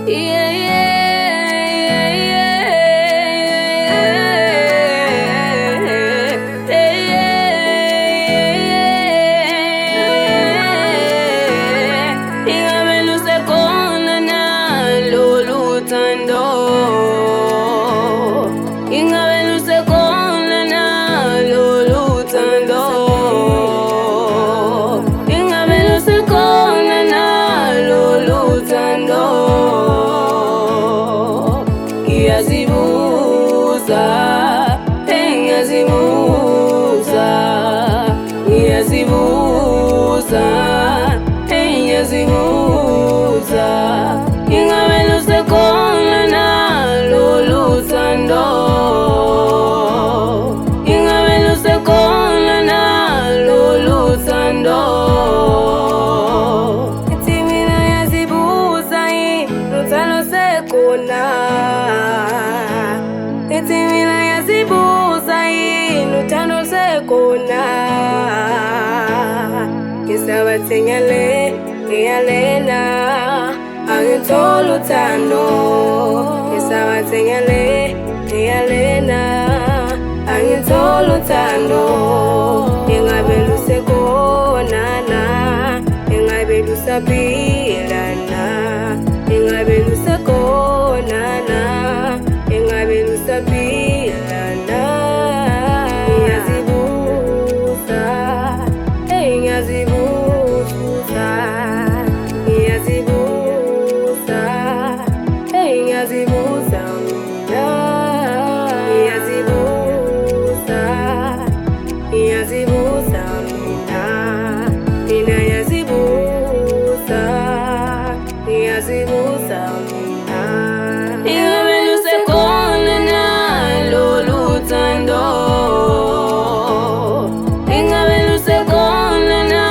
Yeah, yeah, yeah, yeah, yeah. Ingabe lusekhona na lolu thando, ingabe lusekhona na lolu thando, ingabe lusekhona na lolu thando. Ngiyazibuza, ngiyazibuza, ngiyazibuza, ngiyazibuza. Ingabe lusekhona na lolu thando, ingabe lusekhona na lolu thando. Ithi mina ngiyazibuza uthando sekhona. Ithi mina ngiyazibuza uthando sekhona. Ngisabathe ngiyalena angitholi uthando. Ngisabathe ngiyalena angitholi uthando. Ingabe lusekhona na, ingabe lusaphila na, ingabe lusekhona na, ingabe lusaphila na. Ngiyazibuza, ngiyazibuza, ngiyazibuza, ngiyazibuza mina. Ngiyazibuza, ngiyazibuza mina. Mina ngiyazibuza, ngiyazibuza mina. Ingabe lusekhona na lolu thando, ingabe lusekhona na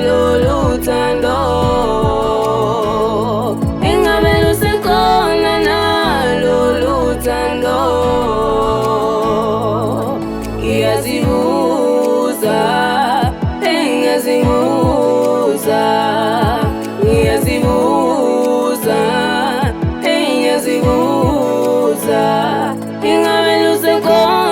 lolu thando, ingabe lusekhona na lolu thando. Ngiyazibuza, ngiyazibuza, ngiyazibuza, ngiyazibuza. Ingabe lusekhona